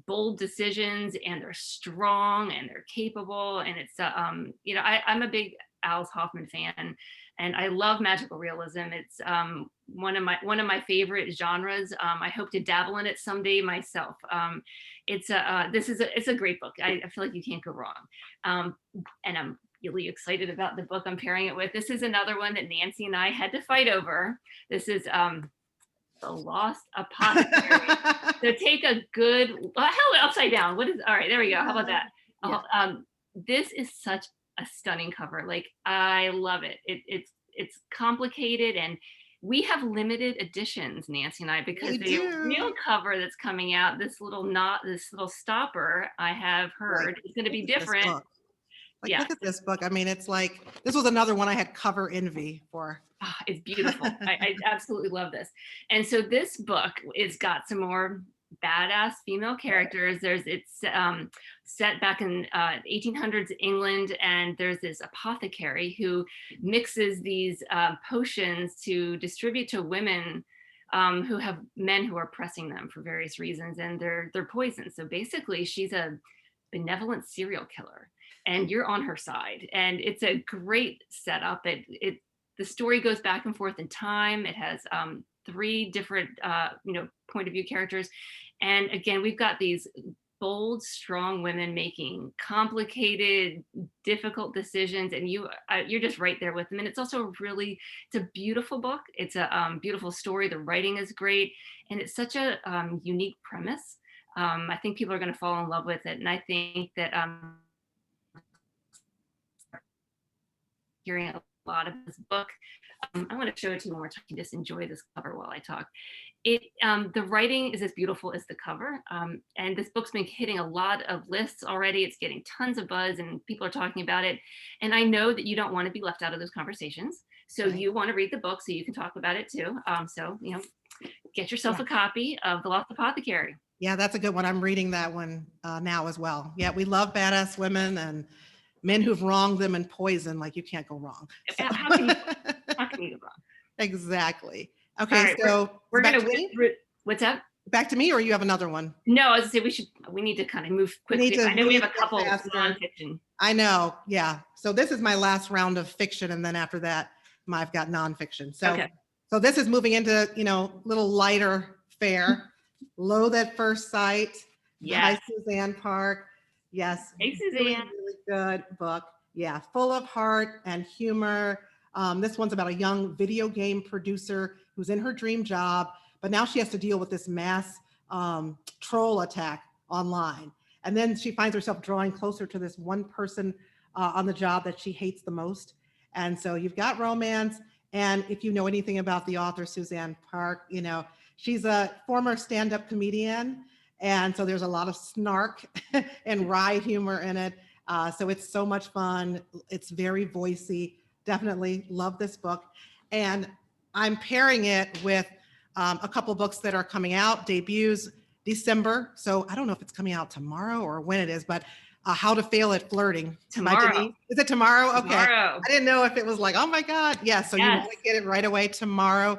bold decisions, and they're strong, and they're capable. And it's, you know, I'm a big Alice Hoffman fan, and I love magical realism. It's one of my favorite genres. I hope to dabble in it someday myself. It's a great book. I feel like you can't go wrong. And I'm really excited about the book I'm pairing it with. This is another one that Nancy and I had to fight over. This is The Lost Apothecary. So take a good, held it upside down. What is, all right, there we go. How about that? Yeah. This is such a stunning cover. Like, I love it. It's complicated, and we have limited editions, Nancy and I, because We the do. real cover that's coming out, this little stopper, I have heard is going to be Look at this different. book. Like, Yeah. look at this book. I mean, it's like, this was another one I had cover envy for. Oh, it's beautiful. I absolutely love this. And so this book is got some more badass female characters. It's set back in 1800s England, and there's this apothecary who mixes these potions to distribute to women who have men who are pressing them for various reasons, and they're poisoned. So basically, she's a benevolent serial killer, and you're on her side. And it's a great setup. The story goes back and forth in time. It has 3 different, point of view characters. And again, we've got these bold, strong women making complicated, difficult decisions, and you're just right there with them. And it's also it's a beautiful book. It's a beautiful story. The writing is great, and it's such a unique premise. I think people are going to fall in love with it, and I think that hearing a lot of this book. I want to show it to you one more time. Just enjoy this cover while I talk. The writing is as beautiful as the cover, and this book's been hitting a lot of lists already. It's getting tons of buzz, and people are talking about it. And I know that you don't want to be left out of those conversations, so Right. you want to read the book so you can talk about it too. So get yourself a copy of The Lost Apothecary. Yeah, that's a good one. I'm reading that one now as well. Yeah, we love badass women and men who've wronged them and poison. Like, you can't go wrong. So. How can you go wrong? Exactly. Okay, right, so we're back gonna to me? What's that? Back to me, or you have another one? No, I was gonna say we need to kind of move quickly. I know we have a couple nonfiction. I know, yeah. So this is my last round of fiction, and then after that, I've got nonfiction. So, Okay. So this is moving into little lighter fare. Loathe at First Sight. Yes. By Suzanne Park. Yes. Hey, Suzanne. Really good book. Yeah, full of heart and humor. This one's about a young video game producer who's in her dream job, but now she has to deal with this mass troll attack online. And then she finds herself drawing closer to this one person on the job that she hates the most. And so you've got romance. And if you know anything about the author, Suzanne Park, she's a former stand-up comedian. And so there's a lot of snark and wry humor in it. So it's so much fun. It's very voicey. Definitely love this book. And I'm pairing it with a couple books that are coming out, debuts December. So I don't know if it's coming out tomorrow or when it is, but How to Fail at Flirting. Tomorrow. Is it tomorrow? Okay. Tomorrow. I didn't know if it was like, oh my God. Yeah. So you want to get it right away tomorrow.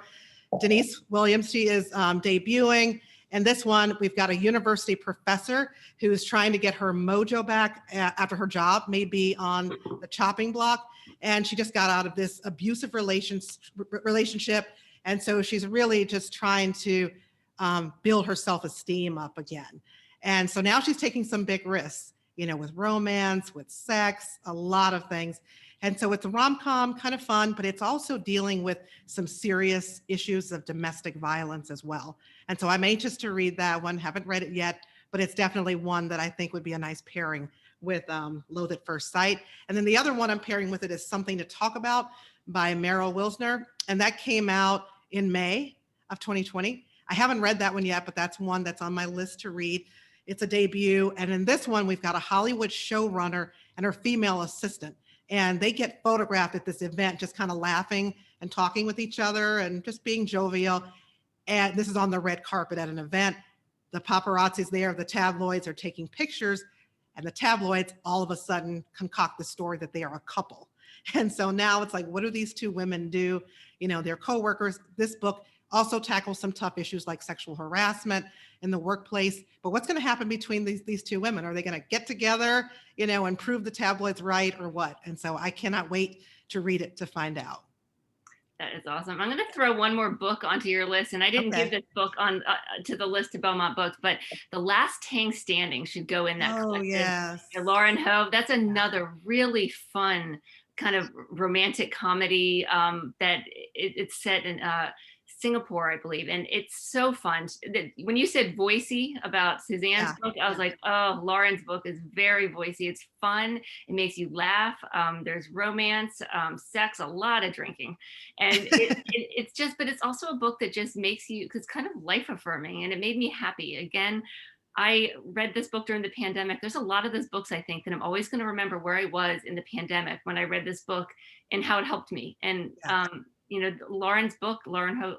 Denise Williams, she is debuting. And this one, we've got a university professor who's trying to get her mojo back after her job may be on the chopping block. And she just got out of this abusive relationship. And so she's really just trying to build her self-esteem up again. And so now she's taking some big risks, with romance, with sex, a lot of things. And so it's a rom-com, kind of fun, but it's also dealing with some serious issues of domestic violence as well. And so I'm anxious to read that one. Haven't read it yet, but it's definitely one that I think would be a nice pairing with Loathe at First Sight. And then the other one I'm pairing with it is Something to Talk About by Meryl Wilsner. And that came out in May of 2020. I haven't read that one yet, but that's one that's on my list to read. It's a debut. And in this one, we've got a Hollywood showrunner and her female assistant. And they get photographed at this event, just kind of laughing and talking with each other and just being jovial. And this is on the red carpet at an event. The paparazzi's there, the tabloids are taking pictures, and the tabloids all of a sudden concoct the story that they are a couple. And so now it's like, what do these two women do? You know, they're coworkers. This book also tackles some tough issues like sexual harassment in the workplace. But what's going to happen between these two women? Are they going to get together, you know, and prove the tabloids right or what? And so I cannot wait to read it to find out. That is awesome. I'm going to throw one more book onto your list, and I didn't give this book on to the list of Belmont Books, but The Last Tang Standing should go in that collection. Yes. Lauren Ho. That's another really fun kind of romantic comedy that it's set in Singapore, I believe, and it's so fun. When you said voicey about Suzanne's book, I was like, oh, Lauren's book is very voicey. It's fun. It makes you laugh. There's romance, sex, a lot of drinking, and it's just, but it's also a book that just makes you, because it's kind of life affirming, and it made me happy. Again, I read this book during the pandemic. There's a lot of those books, I think, that I'm always going to remember where I was in the pandemic when I read this book and how it helped me. And you know, Lauren's book, Lauren Ho,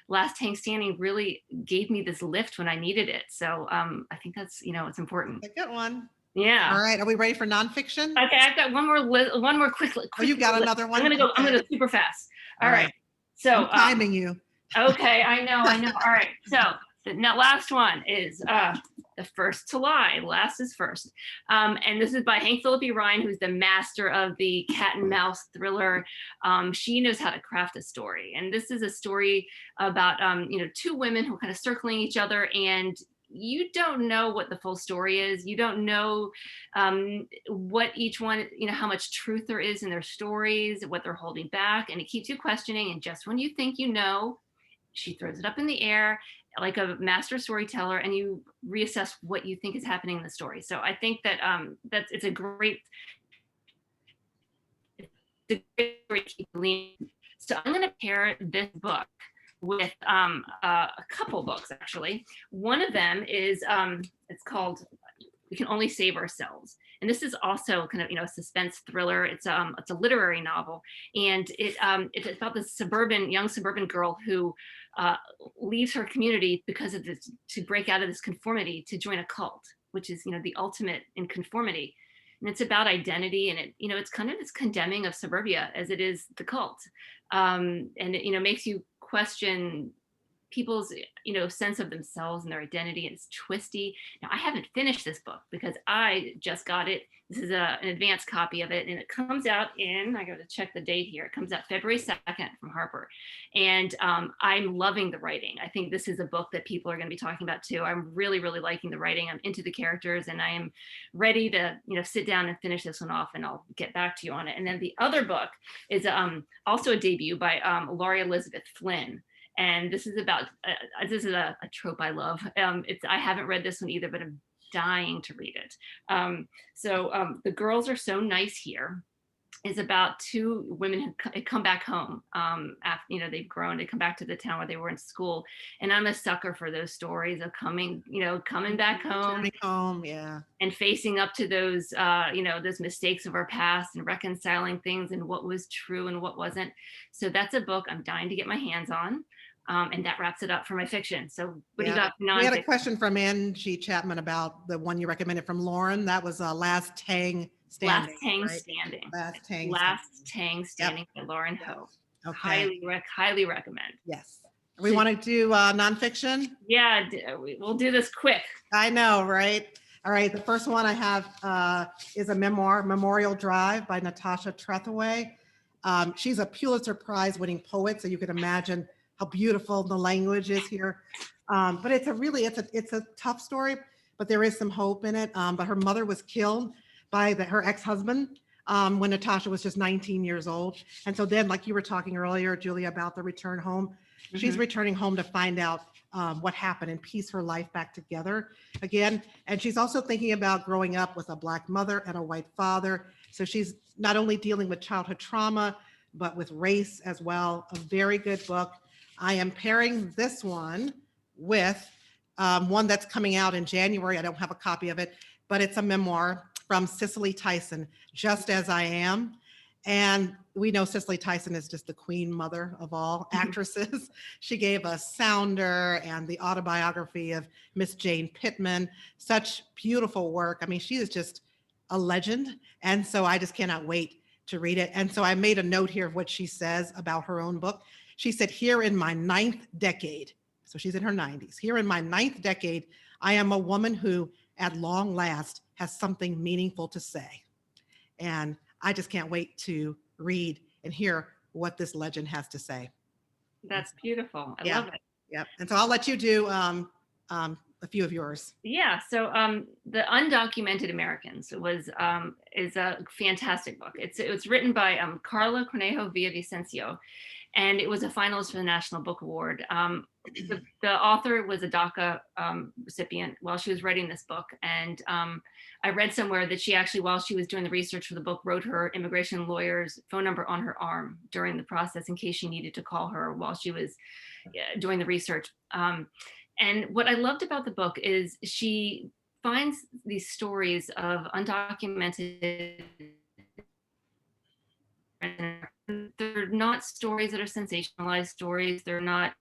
Last Tang Standing, really gave me this lift when I needed it. So I think that's, you know, it's important. A good one. Yeah. All right. Are we ready for nonfiction? Okay, I've got one more quick. Oh, you got another one? I'm gonna go super fast. All right. So I'm timing you. Okay, I know. All right. So the last one is The First to Lie. Last is first. And this is by Hank Phillip Ryan, who's the master of the cat and mouse thriller. She knows how to craft a story. And this is a story about, you know, two women who are kind of circling each other, and you don't know what the full story is. You don't know what each one, you know, how much truth there is in their stories, what they're holding back. And it keeps you questioning. And just when you think you know, she throws it up in the air like a master storyteller, and you reassess what you think is happening in the story. So I think that it's a great story to keep leaning. So I'm going to pair this book with a couple books, actually. One of them is it's called We Can Only Save Ourselves. And this is also kind of, you know, a suspense thriller. It's a literary novel, and it's about this young suburban girl who leaves her community because of this, to break out of this conformity, to join a cult, which is, you know, the ultimate in conformity. And it's about identity, and it, you know, it's kind of this condemning of suburbia as it is the cult, and it, you know, makes you question people's, you know, sense of themselves and their identity, and it's twisty. Now, I haven't finished this book because I just got it. This is an advanced copy of it, and it comes out in, I got to check the date here. It comes out February 2nd from Harper. And I'm loving the writing. I think this is a book that people are going to be talking about too. I'm really, really liking the writing. I'm into the characters, and I am ready to, you know, sit down and finish this one off, and I'll get back to you on it. And then the other book is also a debut by Laurie Elizabeth Flynn. And this is about, this is a trope I love. I haven't read this one either, but I'm dying to read it. The Girls Are So Nice Here is about two women who come back home after, you know, they've grown, they come back to the town where they were in school. And I'm a sucker for those stories of coming back home, and facing up to those, you know, those mistakes of our past, and reconciling things and what was true and what wasn't. So that's a book I'm dying to get my hands on. And that wraps it up for my fiction. So what do you got? We had a question from Angie Chapman about the one you recommended from Lauren. That was Last Tang Standing. Last Tang Standing by Lauren Ho. Okay. Highly recommend. Yes. We want to do nonfiction? Yeah, we'll do this quick. I know, right? All right. The first one I have is a memoir, Memorial Drive by Natasha Trethewey. She's a Pulitzer Prize winning poet, so you can imagine how beautiful the language is here. But it's a tough story, but there is some hope in it. But her mother was killed by her ex-husband when Natasha was just 19 years old. And so then, like you were talking earlier, Julia, about the return home, she's returning home to find out what happened and piece her life back together again. And she's also thinking about growing up with a Black mother and a white father. So she's not only dealing with childhood trauma, but with race as well. A very good book. I am pairing this one with one that's coming out in January. I don't have a copy of it, but it's a memoir from Cicely Tyson, Just As I Am. And we know Cicely Tyson is just the queen mother of all actresses. She gave us Sounder and the autobiography of Miss Jane Pittman, such beautiful work. I mean, she is just a legend. And so I just cannot wait to read it. And so I made a note here of what she says about her own book. She said, here in my 9th decade, so she's in her 90s, here in my 9th decade, I am a woman who at long last has something meaningful to say. And I just can't wait to read and hear what this legend has to say. That's beautiful. I Yeah. love it. Yep. And so I'll let you do a few of yours. Yeah. So The Undocumented Americans is a fantastic book. It was written by Carla Cornejo Villavicencio, and it was a finalist for the National Book Award. The author was a DACA recipient while she was writing this book. And I read somewhere that she actually, while she was doing the research for the book, wrote her immigration lawyer's phone number on her arm during the process in case she needed to call her while she was doing the research. And what I loved about the book is she finds these stories of undocumented. They're not stories that are sensationalized stories. They're not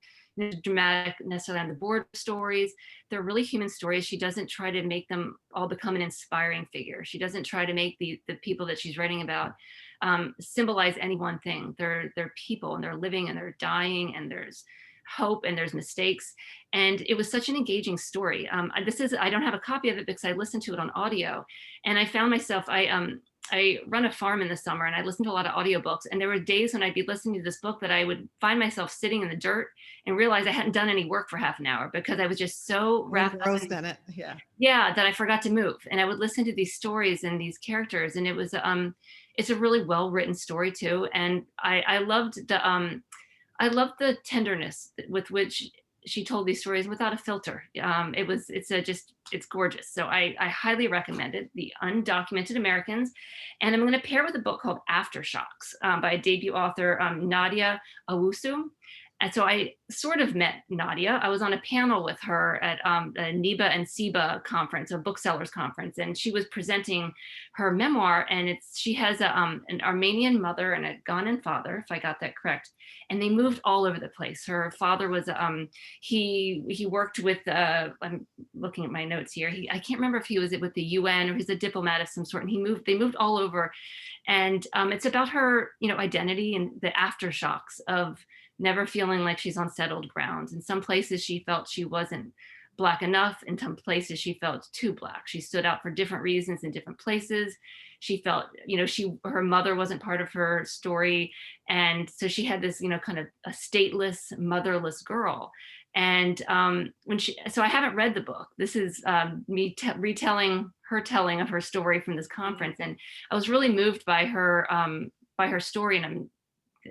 dramatic necessarily on the board stories. They're really human stories. She doesn't try to make them all become an inspiring figure. She doesn't try to make the people that she's writing about symbolize any one thing. They're people, and they're living, and they're dying, and there's hope, and there's mistakes. And it was such an engaging story. I don't have a copy of it because I listened to it on audio, and I found myself, I run a farm in the summer, and I listen to a lot of audiobooks. And there were days when I'd be listening to this book that I would find myself sitting in the dirt and realize I hadn't done any work for half an hour because I was just so wrapped up in it. Yeah. Yeah, that I forgot to move. And I would listen to these stories and these characters, and it's a really well-written story too. And I loved the tenderness with which she told these stories without a filter. It's gorgeous. So I highly recommend it, The Undocumented Americans. And I'm going to pair with a book called Aftershocks by a debut author, Nadia Owusu. And so I sort of met Nadia. I was on a panel with her at the NEBA and SEBA conference, a booksellers conference, and she was presenting her memoir. And she has an Armenian mother and a Ghanaian father, if I got that correct. And they moved all over the place. Her father was he worked with I'm looking at my notes here. I can't remember if he was with the UN or he's a diplomat of some sort. And they moved all over, and it's about her identity and the aftershocks of never feeling like she's on settled grounds. In some places she felt she wasn't Black enough. In some places she felt too Black. She stood out for different reasons in different places. She felt, her mother wasn't part of her story. And so she had this, kind of a stateless, motherless girl. And so I haven't read the book. This is me retelling her telling of her story from this conference. And I was really moved by her story, and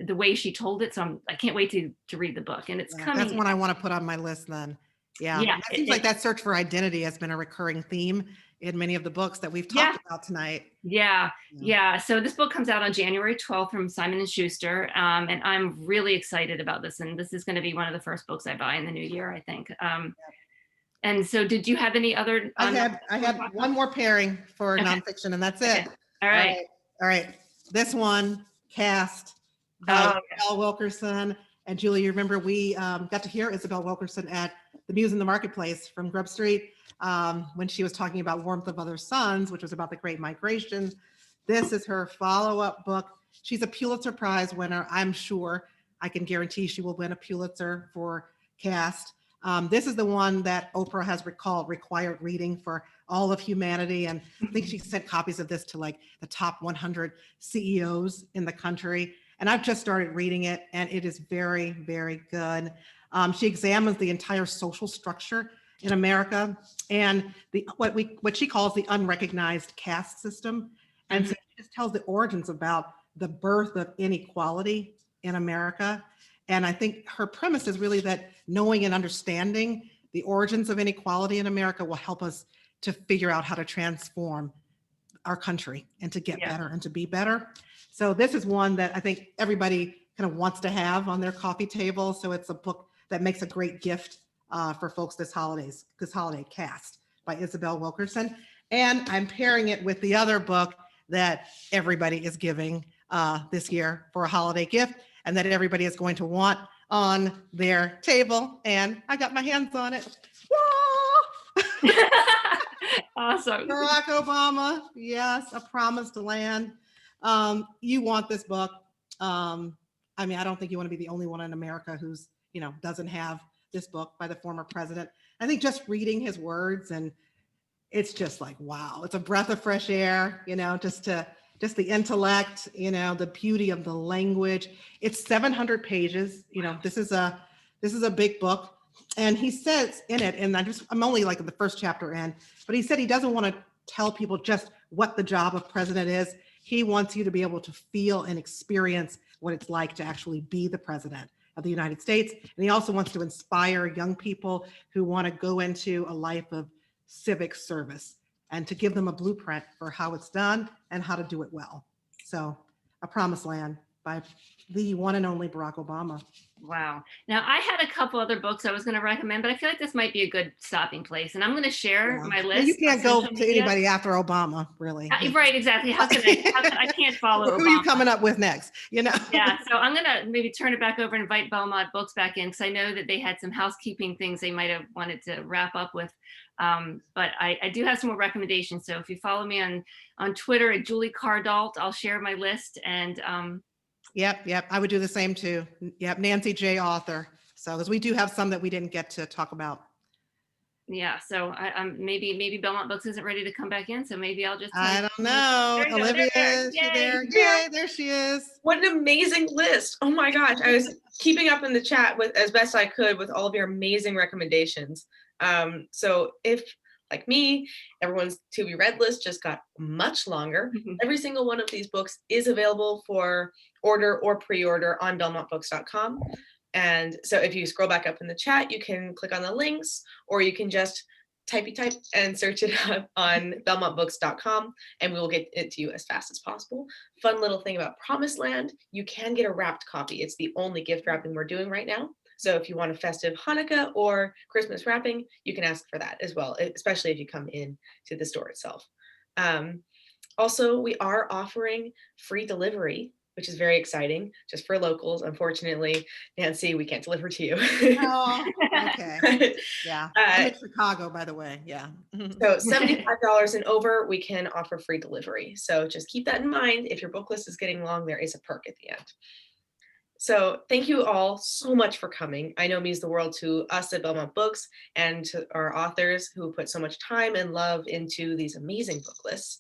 the way she told it. So I can't wait to read the book, and it's coming. That's one I want to put on my list then. Yeah. It seems like that search for identity has been a recurring theme in many of the books that we've talked about tonight. Yeah. So this book comes out on January 12th from Simon & Schuster. And I'm really excited about this. And this is going to be one of the first books I buy in the new year, I think. And so did you have any other? I had one more pairing for nonfiction, and that's it. Okay. All right. This one, Cast, by Isabel Wilkerson. And Julie, you remember we got to hear Isabel Wilkerson at the Muse in the Marketplace from Grub Street when she was talking about Warmth of Other Suns, which was about the Great Migration. This is her follow-up book. She's a Pulitzer Prize winner. I'm sure I can guarantee she will win a Pulitzer for Cast. This is the one that Oprah has called required reading for all of humanity. And I think she sent copies of this to like the top 100 CEOs in the country. And I've just started reading it, and it is very, very good. She examines the entire social structure in America and what she calls the unrecognized caste system. And so she just tells the origins about the birth of inequality in America. And I think her premise is really that knowing and understanding the origins of inequality in America will help us to figure out how to transform our country and to get better and to be better. So this is one that I think everybody kind of wants to have on their coffee table. So it's a book that makes a great gift for folks this holiday cast by Isabel Wilkerson. And I'm pairing it with the other book that everybody is giving this year for a holiday gift and that everybody is going to want on their table. And I got my hands on it. Whoa! Awesome. Barack Obama, yes, A Promised Land. You want this book. I mean, I don't think you want to be the only one in America who's, doesn't have this book by the former president. I think just reading his words, and it's just like, wow, it's a breath of fresh air, just the intellect, the beauty of the language. It's 700 pages. This is a big book. And he says in it, and I'm only like in the first chapter in, but he said he doesn't want to tell people just what the job of president is. He wants you to be able to feel and experience what it's like to actually be the president of the United States. And he also wants to inspire young people who want to go into a life of civic service and to give them a blueprint for how it's done and how to do it well. So, A Promised Land by the one and only Barack Obama. Wow. Now, I had a couple other books I was going to recommend, but I feel like this might be a good stopping place. And I'm going to share my list. You can't go to anybody after Obama, really. Right, exactly. How can I can't follow Who Obama. are you coming up with next? Yeah, so I'm going to maybe turn it back over and invite Belmont Books back in, because I know that they had some housekeeping things they might have wanted to wrap up with. But I do have some more recommendations. So if you follow me on Twitter at Julie Cardalt, I'll share my list. And Yep. I would do the same too. Yep. Nancy J. author. So, because we do have some that we didn't get to talk about. Yeah. So maybe Belmont Books isn't ready to come back in. So maybe I'll just. I don't know. Olivia, is she there? Yay, there she is. What an amazing list. Oh my gosh. I was keeping up in the chat with as best I could with all of your amazing recommendations. So if, like me, everyone's to be read list just got much longer. Every single one of these books is available for order or pre-order on belmontbooks.com. And so if you scroll back up in the chat, you can click on the links, or you can just type and search it up on belmontbooks.com, and we will get it to you as fast as possible. Fun little thing about Promised Land, you can get a wrapped copy. It's the only gift wrapping we're doing right now. So if you want a festive Hanukkah or Christmas wrapping, you can ask for that as well, especially if you come in to the store itself. Also, we are offering free delivery, which is very exciting, just for locals. Unfortunately, Nancy, we can't deliver to you. Oh, okay. Yeah. I'm in Chicago, by the way. Yeah. So $75 and over, we can offer free delivery. So just keep that in mind. If your book list is getting long, there is a perk at the end. So thank you all so much for coming. I know it means the world to us at Belmont Books and to our authors who put so much time and love into these amazing book lists.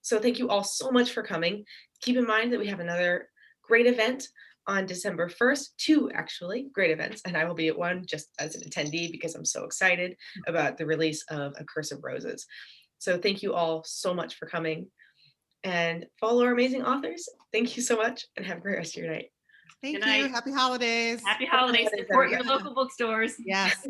So thank you all so much for coming. Keep in mind that we have another great event on December 1st, 2 actually great events, and I will be at one just as an attendee because I'm so excited about the release of A Curse of Roses. So thank you all so much for coming, and follow our amazing authors. Thank you so much, and have a great rest of your night. Thank you. Happy holidays. Happy holidays. Support your local bookstores. Yes.